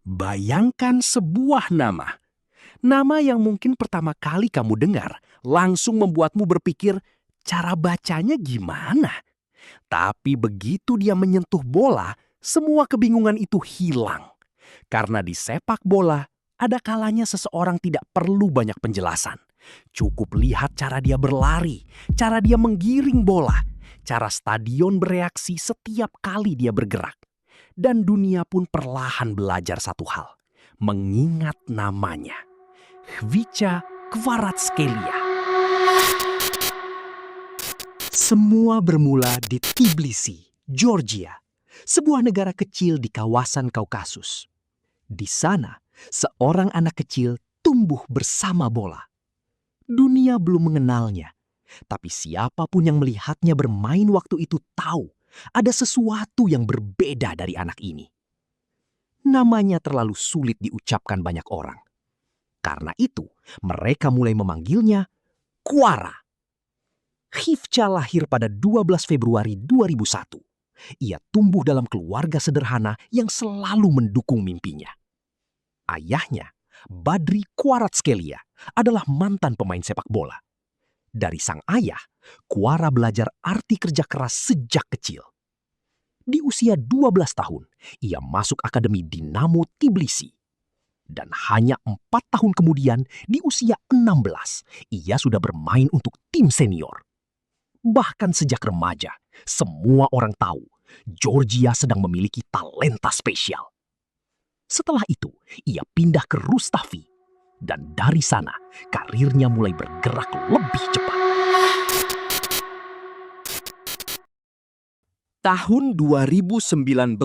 Bayangkan sebuah nama yang mungkin pertama kali kamu dengar langsung membuatmu berpikir, cara bacanya gimana? Tapi begitu dia menyentuh bola, semua kebingungan itu hilang. Karena di sepak bola, ada kalanya seseorang tidak perlu banyak penjelasan. Cukup lihat cara dia berlari, cara dia menggiring bola, cara stadion bereaksi setiap kali dia bergerak. Dan dunia pun perlahan belajar satu hal, mengingat namanya. Khvicha Kvaratskhelia. Semua bermula di Tbilisi, Georgia, sebuah negara kecil di kawasan Kaukasus. Di sana, seorang anak kecil tumbuh bersama bola. Dunia belum mengenalnya, tapi siapapun yang melihatnya bermain waktu itu tahu ada sesuatu yang berbeda dari anak ini. Namanya terlalu sulit diucapkan banyak orang. Karena itu, mereka mulai memanggilnya Kvara. Khvicha lahir pada 12 Februari 2001. Ia tumbuh dalam keluarga sederhana yang selalu mendukung mimpinya. Ayahnya, Badri Kvaratskhelia, adalah mantan pemain sepak bola. Dari sang ayah, Kvara belajar arti kerja keras sejak kecil. Di usia 12 tahun, ia masuk Akademi Dinamo Tbilisi. Dan hanya 4 tahun kemudian, di usia 16, ia sudah bermain untuk tim senior. Bahkan sejak remaja, semua orang tahu Georgia sedang memiliki talenta spesial. Setelah itu, ia pindah ke Rustavi. Dan dari sana, karirnya mulai bergerak lebih cepat. Tahun 2019,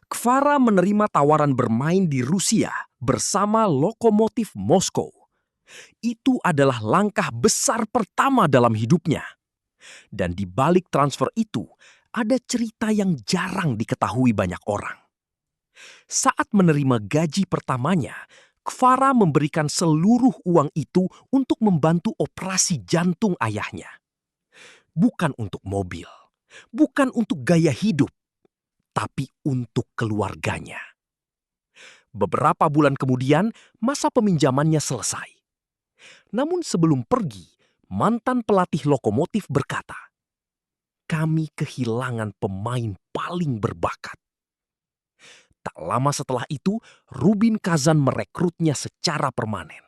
Kvara menerima tawaran bermain di Rusia bersama Lokomotiv Moskow. Itu adalah langkah besar pertama dalam hidupnya. Dan di balik transfer itu, ada cerita yang jarang diketahui banyak orang. Saat menerima gaji pertamanya, Kvara memberikan seluruh uang itu untuk membantu operasi jantung ayahnya. Bukan untuk mobil, bukan untuk gaya hidup, tapi untuk keluarganya. Beberapa bulan kemudian, masa peminjamannya selesai. Namun sebelum pergi, mantan pelatih Lokomotif berkata, "Kami kehilangan pemain paling berbakat." Tak lama setelah itu, Rubin Kazan merekrutnya secara permanen.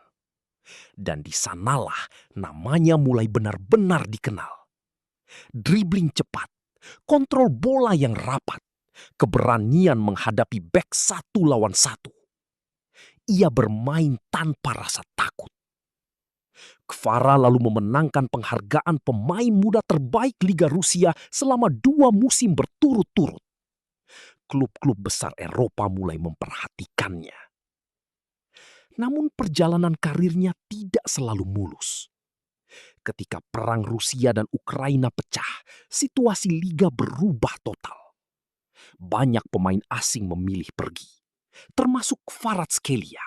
Dan di sanalah namanya mulai benar-benar dikenal. Dribbling cepat, kontrol bola yang rapat, keberanian menghadapi bek 1 lawan 1. Ia bermain tanpa rasa takut. Kvara lalu memenangkan penghargaan pemain muda terbaik Liga Rusia selama 2 musim berturut-turut. Klub-klub besar Eropa mulai memperhatikannya. Namun perjalanan karirnya tidak selalu mulus. Ketika perang Rusia dan Ukraina pecah, situasi liga berubah total. Banyak pemain asing memilih pergi, termasuk Kvaratskhelia.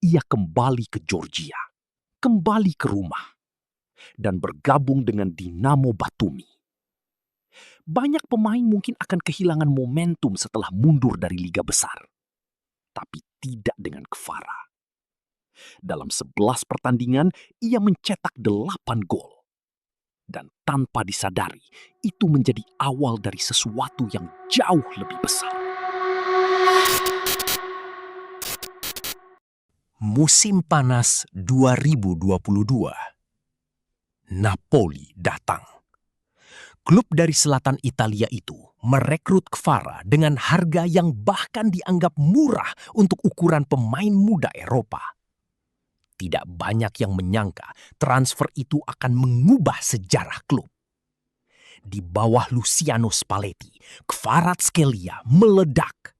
Ia kembali ke Georgia, kembali ke rumah, dan bergabung dengan Dinamo Batumi. Banyak pemain mungkin akan kehilangan momentum setelah mundur dari liga besar. Tapi tidak dengan Kvara. Dalam 11 pertandingan, ia mencetak 8 gol. Dan tanpa disadari, itu menjadi awal dari sesuatu yang jauh lebih besar. Musim panas 2022. Napoli datang. Klub dari selatan Italia itu merekrut Kvara dengan harga yang bahkan dianggap murah untuk ukuran pemain muda Eropa. Tidak banyak yang menyangka transfer itu akan mengubah sejarah klub. Di bawah Luciano Spalletti, Kvaratskhelia meledak.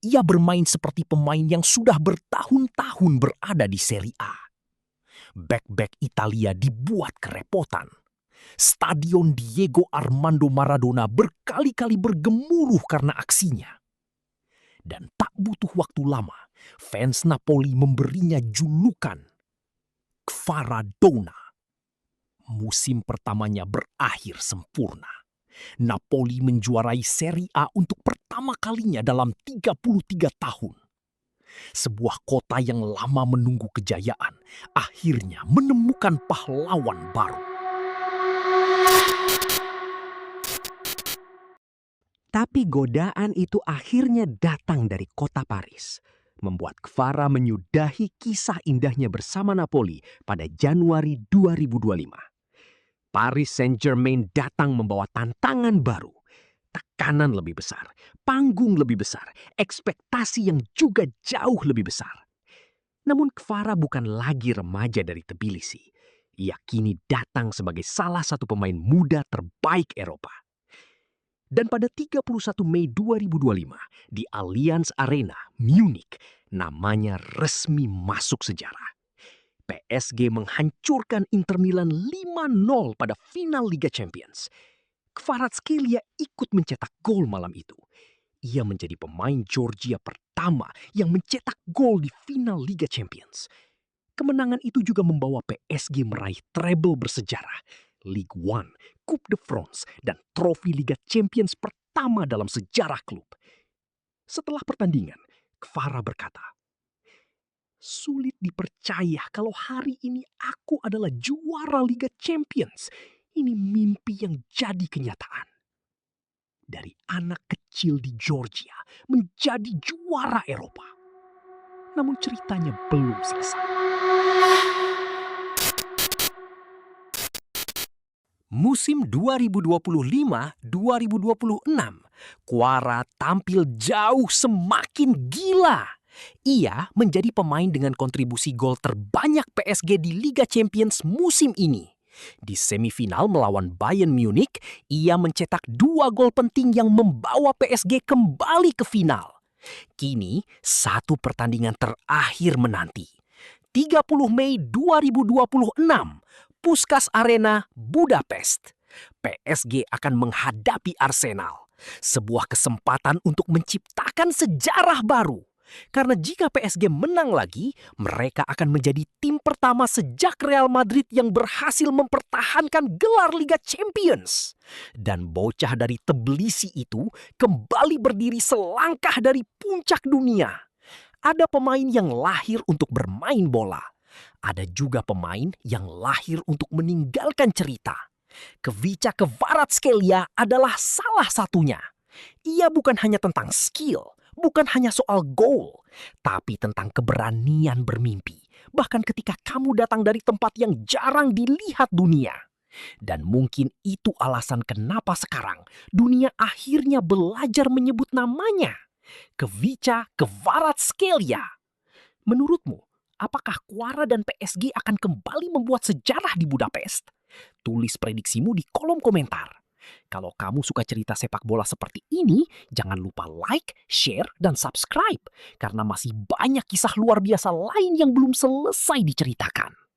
Ia bermain seperti pemain yang sudah bertahun-tahun berada di Serie A. Bek-bek Italia dibuat kerepotan. Stadion Diego Armando Maradona berkali-kali bergemuruh karena aksinya. Dan tak butuh waktu lama, fans Napoli memberinya julukan Kvaradona. Musim pertamanya berakhir sempurna. Napoli menjuarai Serie A untuk pertama pertama kalinya dalam 33 tahun. Sebuah kota yang lama menunggu kejayaan akhirnya menemukan pahlawan baru. Tapi godaan itu akhirnya datang dari kota Paris, membuat Kvara menyudahi kisah indahnya bersama Napoli pada Januari 2025. Paris Saint-Germain datang membawa tantangan baru, tekanan lebih besar, panggung lebih besar, ekspektasi yang juga jauh lebih besar. Namun Kvara bukan lagi remaja dari Tbilisi. Ia kini datang sebagai salah satu pemain muda terbaik Eropa. Dan pada 31 Mei 2025 di Allianz Arena, Munich, namanya resmi masuk sejarah. PSG menghancurkan Inter Milan 5-0 pada final Liga Champions. Kvaratskhelia ikut mencetak gol malam itu. Ia menjadi pemain Georgia pertama yang mencetak gol di final Liga Champions. Kemenangan itu juga membawa PSG meraih treble bersejarah, Ligue 1, Coupe de France, dan trofi Liga Champions pertama dalam sejarah klub. Setelah pertandingan, Kvara berkata, "Sulit dipercaya kalau hari ini aku adalah juara Liga Champions. Ini mimpi yang jadi kenyataan. Dari anak kecil di Georgia menjadi juara Eropa." Namun ceritanya belum selesai. Musim 2025-2026, Kvara tampil jauh semakin gila. Ia menjadi pemain dengan kontribusi gol terbanyak PSG di Liga Champions musim ini. Di semifinal melawan Bayern Munich, ia mencetak 2 gol penting yang membawa PSG kembali ke final. Kini, satu pertandingan terakhir menanti. 30 Mei 2026, Puskás Arena, Budapest. PSG akan menghadapi Arsenal. Sebuah kesempatan untuk menciptakan sejarah baru. Karena jika PSG menang lagi, mereka akan menjadi tim pertama sejak Real Madrid yang berhasil mempertahankan gelar Liga Champions. Dan bocah dari Tbilisi itu kembali berdiri selangkah dari puncak dunia. Ada pemain yang lahir untuk bermain bola. Ada juga pemain yang lahir untuk meninggalkan cerita. Khvicha Kvaratskhelia adalah salah satunya. Ia bukan hanya tentang skill, bukan hanya soal gol, tapi tentang keberanian bermimpi. Bahkan ketika kamu datang dari tempat yang jarang dilihat dunia. Dan mungkin itu alasan kenapa sekarang dunia akhirnya belajar menyebut namanya. Khvicha Kvaratskhelia. Menurutmu, apakah Kvara dan PSG akan kembali membuat sejarah di Budapest? Tulis prediksimu di kolom komentar. Kalau kamu suka cerita sepak bola seperti ini, jangan lupa like, share, dan subscribe. Karena masih banyak kisah luar biasa lain yang belum selesai diceritakan.